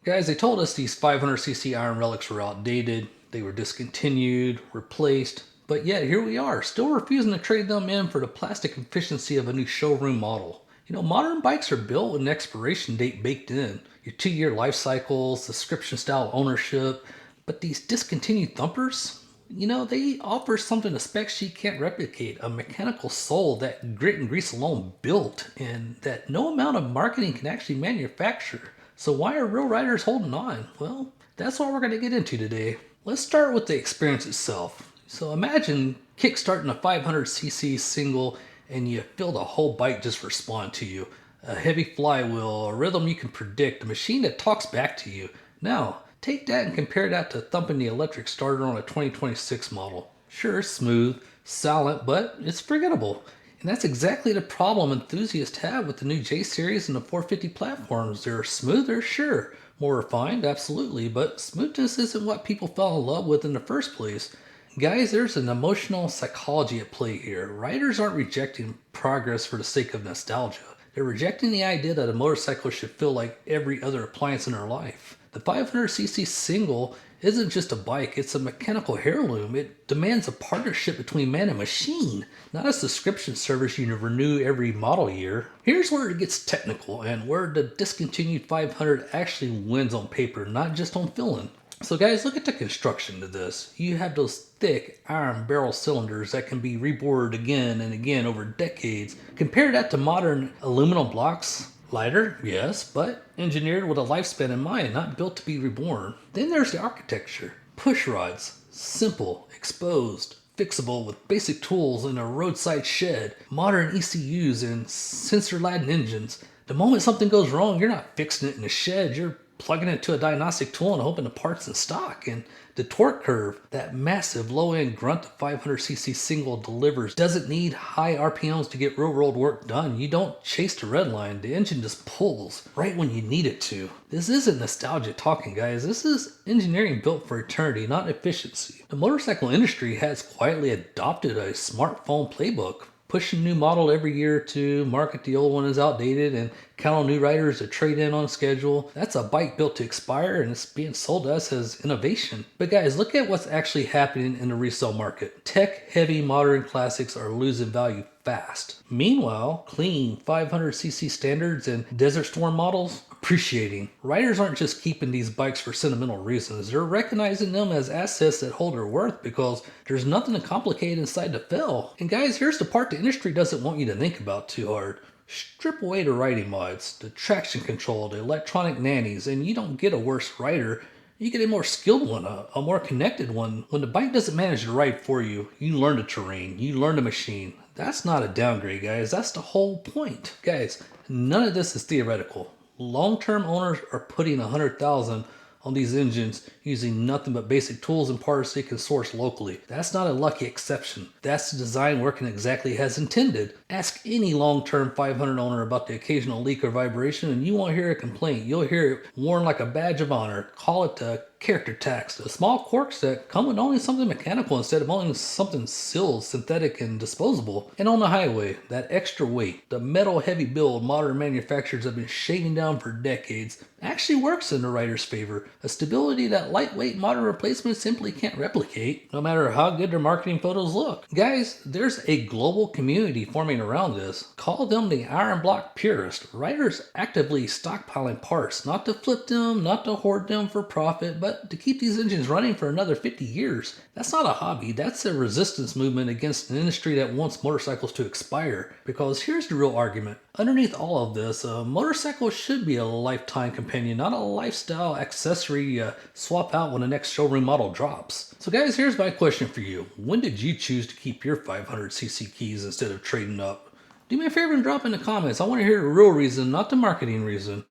Guys, they told us these 500cc iron relics were outdated, they were discontinued, replaced, but yet here we are, still refusing to trade them in for the plastic efficiency of a new showroom model. Modern bikes are built with an expiration date baked in, your 2-year life cycles, subscription style ownership, but these discontinued thumpers, they offer something a spec sheet can't replicate, a mechanical soul that grit and grease alone built, and that no amount of marketing can actually manufacture. So why are real riders holding on? Well, that's what we're going to get into today. Let's start with the experience itself. So imagine kickstarting a 500cc single and you feel the whole bike just respond to you. A heavy flywheel, a rhythm you can predict, a machine that talks back to you. Now, take that and compare that to thumping the electric starter on a 2026 model. Sure, smooth, silent, but it's forgettable. And that's exactly the problem enthusiasts have with the new J Series and the 450 platforms. They're smoother, sure. More refined, absolutely. But smoothness isn't what people fell in love with in the first place. Guys, there's an emotional psychology at play here. Riders aren't rejecting progress for the sake of nostalgia. They're rejecting the idea that a motorcycle should feel like every other appliance in their life. The 500cc single isn't just a bike, it's a mechanical heirloom. It demands a partnership between man and machine, not a subscription service you renew every model year. Here's where it gets technical and where the discontinued 500 actually wins on paper, not just on feeling. So guys, look at the construction of this. You have those thick iron barrel cylinders that can be rebored again and again over decades. Compare that to modern aluminum blocks. Lighter, yes, but engineered with a lifespan in mind, not built to be reborn. Then there's the architecture. Push rods, simple, exposed, fixable with basic tools in a roadside shed, modern ECUs and sensor-laden engines. The moment something goes wrong, you're not fixing it in a shed, you're plugging it to a diagnostic tool and hoping the part's in stock. And the torque curve, that massive low-end grunt the 500cc single delivers, doesn't need high RPMs to get real-world work done. You don't chase the red line. The engine just pulls right when you need it to. This isn't nostalgia talking, guys. This is engineering built for eternity, not efficiency. The motorcycle industry has quietly adopted a smartphone playbook, pushing a new model every year or two, market the old one as outdated, and count on new riders to trade in on schedule. That's a bike built to expire, and it's being sold to us as innovation. But guys, look at what's actually happening in the resale market. Tech-heavy modern classics are losing value fast. Meanwhile, clean 500cc standards and Desert Storm models appreciating. Riders aren't just keeping these bikes for sentimental reasons. They're recognizing them as assets that hold their worth because there's nothing to complicate inside the fill. And guys, here's the part the industry doesn't want you to think about too hard. Strip away the riding mods, the traction control, the electronic nannies, and you don't get a worse rider. You get a more skilled one, a more connected one. When the bike doesn't manage to ride for you, you learn the terrain, you learn the machine. That's not a downgrade, guys. That's the whole point. Guys, none of this is theoretical. Long-term owners are putting $100,000 on these engines using nothing but basic tools and parts they can source locally. That's not a lucky exception. That's the design working exactly as intended. Ask any long-term 500 owner about the occasional leak or vibration and you won't hear a complaint. You'll hear it worn like a badge of honor. Call it the character tax, the small quirks that come with only something mechanical instead of only something sealed, synthetic, and disposable. And on the highway, that extra weight, the metal heavy build modern manufacturers have been shaving down for decades, actually works in the rider's favor. A stability that lightweight modern replacements simply can't replicate, no matter how good their marketing photos look. Guys, there's a global community forming around this. Call them the Iron Block Purist. Riders actively stockpiling parts, not to flip them, not to hoard them for profit, but to keep these engines running for another 50 years. That's not a hobby, that's a resistance movement against an industry that wants motorcycles to expire. Because here's the real argument. Underneath all of this, a motorcycle should be a lifetime companion, not a lifestyle accessory you swap out when the next showroom model drops. So guys, here's my question for you. When did you choose to keep your 500cc keys instead of trading up? Do me a favor and drop in the comments. I want to hear the real reason, not the marketing reason.